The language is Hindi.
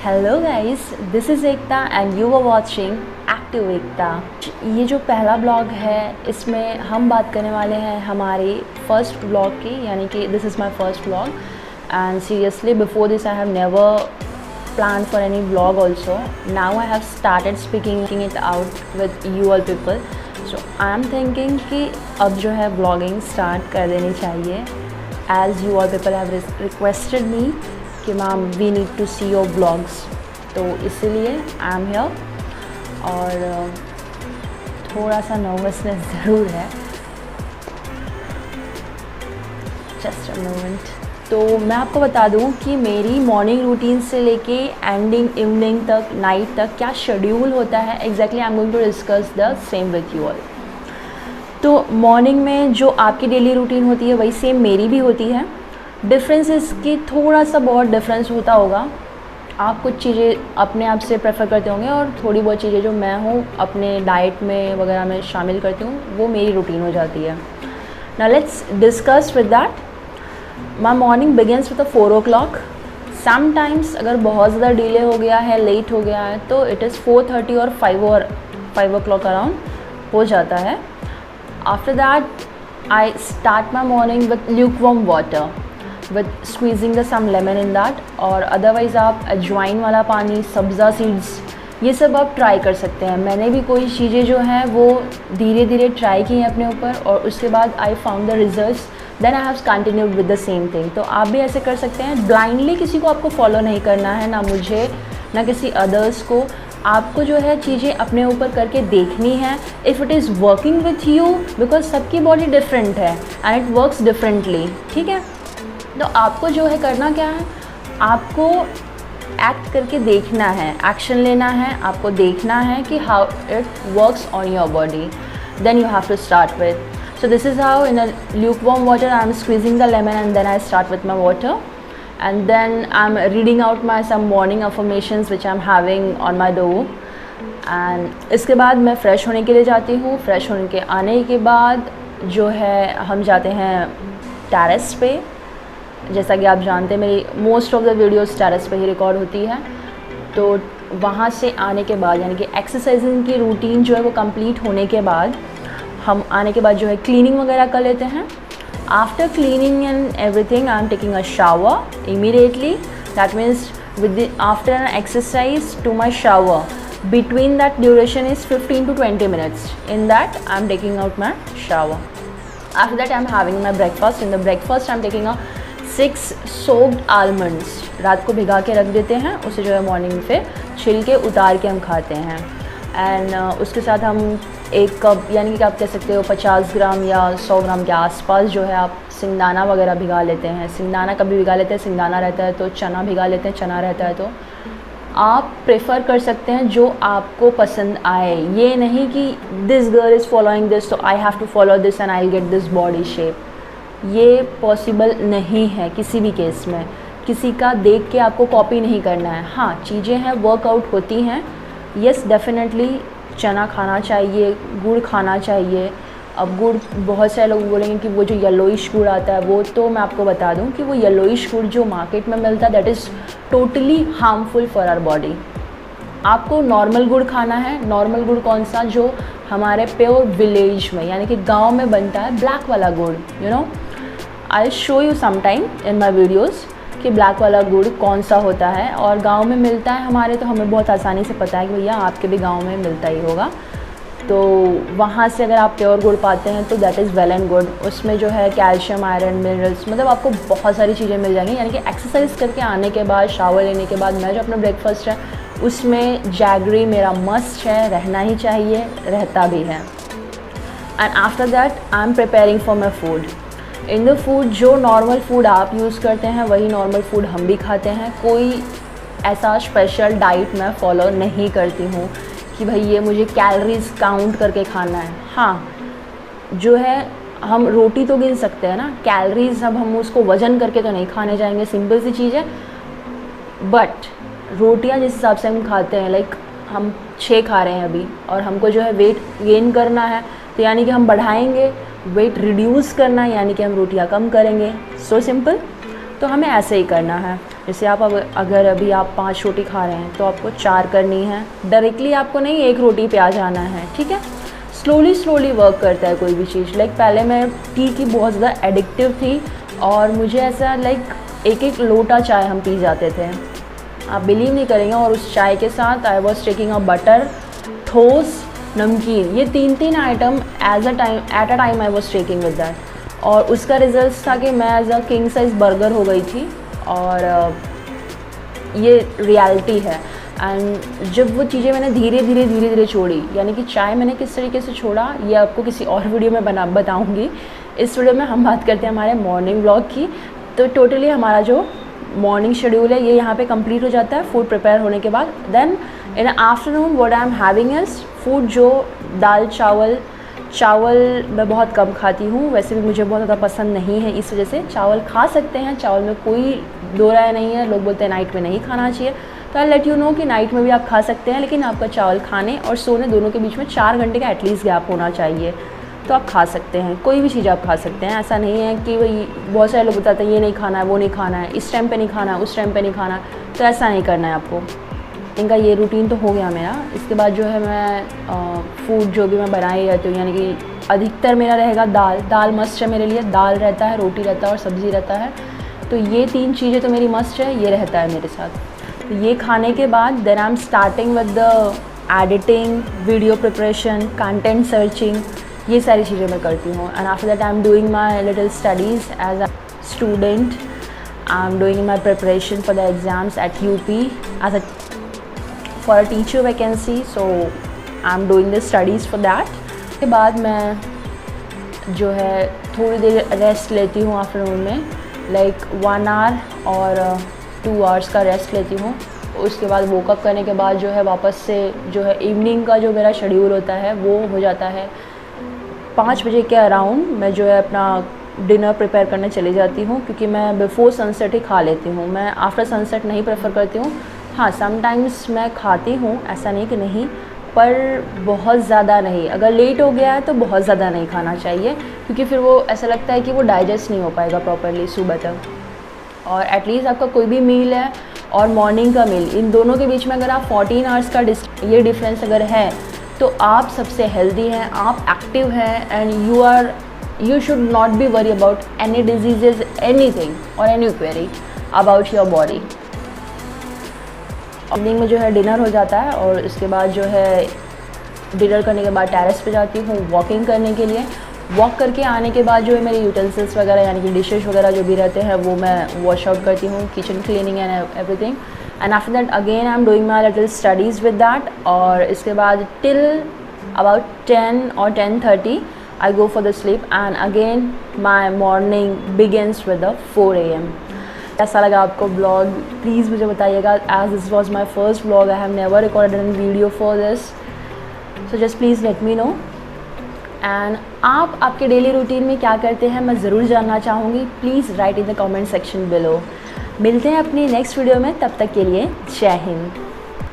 Hello guys, this is Ekta and you are watching active Ekta. ये जो पहला ब्लॉग है इसमें हम बात करने वाले हैं हमारे फर्स्ट ब्लॉग की, यानी कि this is my first blog and seriously before this I have never planned for any vlog also. Now I have started speaking it out with you all people. So I am thinking कि अब जो है vlogging start कर देनी चाहिए as you all people have requested me कि ma'am we need to see your vlogs. तो इसीलिए I am here और थोड़ा सा नर्वसनेस ज़रूर है. Just a moment. तो मैं आपको बता दूं कि मेरी मॉर्निंग रूटीन से लेके एंडिंग इवनिंग तक, नाइट तक क्या शेड्यूल होता है exactly I am going to discuss the same with you all. तो मॉर्निंग में जो आपकी डेली रूटीन होती है वही सेम मेरी भी होती है. डिफरेंस इसकी थोड़ा सा बहुत डिफरेंस होता होगा. आप कुछ चीज़ें अपने आप से प्रेफर करते होंगे और थोड़ी बहुत चीज़ें जो मैं हूँ अपने डाइट में वगैरह में शामिल करती हूँ वो मेरी रूटीन हो जाती है. Now let's discuss with that. My morning begins with 4 o'clock. Sometimes अगर बहुत ज़्यादा डिले हो गया है, लेट हो गया है तो इट इज़ 4:30 और 5 o'clock अराउंड हो जाता है. After that I start my morning with lukewarm water with squeezing the some lemon in that. और अदरवाइज़ आप अजवाइन वाला पानी, सब्ज़ा सीड्स, ये सब आप ट्राई कर सकते हैं. मैंने भी कोई चीज़ें जो हैं वो धीरे धीरे ट्राई की हैं अपने ऊपर और उसके बाद I found the results. Then I have continued with the same thing. तो आप भी ऐसे कर सकते हैं. ब्लाइंडली किसी को आपको फॉलो नहीं करना है, ना मुझे ना किसी अदर्स को. आपको जो है चीज़ें अपने ऊपर करके देखनी है. If it is working with you, because सबकी बॉडी डिफरेंट है एंड इट वर्क्स डिफरेंटली. ठीक है, तो आपको जो है करना क्या है, आपको एक्ट करके देखना है, एक्शन लेना है. आपको देखना है कि how it works on your body. Then you have to start with. So this is how in a lukewarm water I am squeezing the lemon and then I start with my water and then I'm reading out my some morning affirmations which I'm having on my door. And इसके बाद मैं फ़्रेश होने के लिए जाती हूँ. फ़्रेश होने के आने के बाद जो है हम जाते हैं टेरेस पे. जैसा कि आप जानते हैं मेरी most of the videos terrace पे ही रिकॉर्ड होती है. तो वहाँ से आने के बाद यानी कि एक्सरसाइजिंग की रूटीन जो है वो कंप्लीट होने के बाद हम आने के बाद जो है क्लीनिंग वगैरह कर लेते हैं. After cleaning and everything I am taking a shower immediately. That means with after an exercise to my shower, between that duration is 15 to 20 minutes. In that I am taking out my shower. After that I am having my breakfast. In the breakfast I am taking a 6 soaked almonds. रात को भिगा के रख देते हैं, उसे जो है मॉर्निंग पे छिल के उतार के हम खाते हैं. एंड उसके साथ हम 1 कप यानी कि आप कह सकते हो 50 ग्राम या 100 ग्राम के आसपास जो है आप सिंगदाना वगैरह भिगा लेते हैं. सिंगदाना कभी भिगा लेते हैं, सिंगदाना रहता है तो चना भिगा लेते हैं, चना रहता है तो आप प्रेफर कर सकते हैं जो आपको पसंद आए. ये नहीं कि this girl is following this तो I have to follow this and I will get this body shape. ये पॉसिबल नहीं है किसी भी केस में. किसी का देख के आपको कॉपी नहीं करना है. हाँ, चीज़ें हैं वर्कआउट होती हैं. यस डेफिनेटली चना खाना चाहिए, गुड़ खाना चाहिए. अब गुड़ बहुत सारे लोग बोलेंगे कि वो जो येलोइश गुड़ आता है वो, तो मैं आपको बता दूं कि वो येलोइश गुड़ जो मार्केट में मिलता है that is totally harmful for our body. आपको नॉर्मल गुड़ खाना है. नॉर्मल गुड़ कौन सा, जो हमारे प्योर विलेज में यानी कि गांव में बनता है, ब्लैक वाला गुड़. You know, I show you sometime in my videos कि ब्लैक वाला गुड़ कौन सा होता है और गांव में मिलता है हमारे, तो हमें बहुत आसानी से पता है कि भैया आपके भी गांव में मिलता ही होगा. तो वहाँ से अगर आप प्योर गुड़ पाते हैं तो that is well and good. उसमें जो है कैल्शियम, आयरन, मिनरल्स, मतलब आपको बहुत सारी चीज़ें मिल जाएंगी. यानी कि एक्सरसाइज करके आने के बाद, शावर लेने के बाद मैं जो अपना ब्रेकफास्ट है उसमें जैगरी मेरा मस्ट है, रहना ही चाहिए, रहता भी है. And after that I am preparing for my food. In the food जो नॉर्मल फूड आप यूज़ करते हैं वही नॉर्मल फूड हम भी खाते हैं. कोई ऐसा स्पेशल डाइट मैं फॉलो नहीं करती हूँ कि भाई ये मुझे कैलोरीज काउंट करके खाना है. हाँ, जो है हम रोटी तो गिन सकते हैं ना, कैलोरीज अब हम उसको वज़न करके तो नहीं खाने जाएंगे, सिंपल सी चीज़ है. बट रोटियाँ जिस हिसाब से हम खाते हैं, लाइक हम 6 खा रहे हैं अभी और हमको जो है वेट गेन करना है तो यानी कि हम बढ़ाएंगे. वेट रिड्यूस करना है यानी कि हम रोटियां कम करेंगे. So simple. तो हमें ऐसे ही करना है. जैसे आप अगर अभी आप 5 रोटी खा रहे हैं तो आपको 4 करनी है, डायरेक्टली आपको नहीं 1 रोटी पे आ जाना है, ठीक है। स्लोली वर्क करता है कोई भी चीज़। लाइक पहले मैं टी की बहुत ज़्यादा एडिक्टिव थी और मुझे ऐसा लाइक एक लोटा चाय हम पी जाते थे, आप बिलीव नहीं करेंगे। और उस चाय के साथ I was taking a butter, toast, namkeen, ये 3 item at a time I was taking with that. और उसका रिजल्ट था कि मैं as a king size burger हो गई थी। और ये रियलिटी है। एंड जब वो चीज़ें मैंने धीरे धीरे छोड़ी, यानी कि चाय मैंने किस तरीके से छोड़ा ये आपको किसी और वीडियो में बताऊंगी। इस वीडियो में हम बात करते हैं हमारे मॉर्निंग व्लॉग की। तो टोटली हमारा जो मॉर्निंग शेड्यूल है ये यहाँ पे कंप्लीट हो जाता है फूड प्रिपेयर होने के बाद। Then in afternoon what I am having is food, जो दाल चावल मैं बहुत कम खाती हूँ, वैसे भी मुझे बहुत ज़्यादा पसंद नहीं है, इस वजह से चावल खा सकते हैं, चावल में कोई दो राय नहीं है। लोग बोलते हैं नाइट में नहीं खाना चाहिए, तो आई लेट यू नो कि नाइट में भी आप खा सकते हैं, लेकिन आपका चावल खाने और सोने दोनों के बीच में 4 घंटे का एटलीस्ट गैप होना चाहिए। तो आप खा सकते हैं, कोई भी चीज़ आप खा सकते हैं। ऐसा नहीं है कि वही बहुत सारे लोग बताते हैं ये नहीं खाना है, वो नहीं खाना है, इस टाइम पे नहीं खाना है, उस टाइम पे नहीं खाना, तो ऐसा नहीं करना है आपको। इनका ये रूटीन तो हो गया मेरा। इसके बाद जो है मैं फूड जो भी मैं बनाई रहती हूँ, यानी कि अधिकतर मेरा रहेगा दाल मस्ट है मेरे लिए। दाल रहता है, रोटी रहता है और सब्ज़ी रहता है। तो ये 3 चीज़ें तो मेरी मस्ट है, ये रहता है मेरे साथ। तो ये खाने के बाद then I am starting with the editing, video preparation, content searching, ये सारी चीज़ें मैं करती हूँ। And after that I am doing my little studies as a student. I am doing my preparation for the exams at UP as a for a teacher vacancy, so I'm doing the studies for that। के बाद मैं जो है थोड़ी देर रेस्ट लेती हूँ आफ्टरनून में, लाइक 1 आवर और 2 आवर्स का रेस्ट लेती हूँ। उसके बाद वोकअप करने के बाद जो है वापस से जो है इवनिंग का जो मेरा शेड्यूल होता है वो हो जाता है 5 बजे के अराउंड। मैं जो है अपना डिनर प्रिपेयर करने चली जाती हूँ, क्योंकि मैं बिफोर सनसेट ही खा लेती हूँ। मैं आफ्टर सनसेट नहीं प्रेफर करती हूँ। हाँ, समटाइम्स मैं खाती हूँ, ऐसा नहीं कि नहीं, पर बहुत ज़्यादा नहीं। अगर लेट हो गया है तो बहुत ज़्यादा नहीं खाना चाहिए, क्योंकि फिर वो ऐसा लगता है कि वो डाइजेस्ट नहीं हो पाएगा प्रॉपरली सुबह तक। और एटलीस्ट आपका कोई भी मील है और मॉर्निंग का मील, इन दोनों के बीच में अगर आप 14 आवर्स का ये डिफरेंस अगर है तो आप सबसे हेल्दी हैं, आप एक्टिव हैं, and you should not be worried about any diseases, anything or any query about your body। Evening में जो है डिनर हो जाता है और इसके बाद जो है डिनर करने के बाद टेरेस पे जाती हूँ वॉकिंग करने के लिए। वॉक करके आने के बाद जो है मेरे यूटेंसिल्स वगैरह, यानी कि डिशेस वगैरह जो भी रहते हैं वो मैं वॉश आउट करती हूँ, kitchen cleaning and everything. And after that again I am doing my little studies with that. और इसके बाद टिल अबाउट 10 और 10:30 I go for the sleep, and again my morning begins with the 4 AM। कैसा लगा आपको ब्लॉग प्लीज़ मुझे बताइएगा। As this was my first blog, I have never recorded an video for this, so just please let me know. And आप आपके डेली रूटीन में क्या करते हैं मैं ज़रूर जानना चाहूँगी। Please write in the comment section below. मिलते हैं अपनी नेक्स्ट वीडियो में, तब तक के लिए जय हिंद।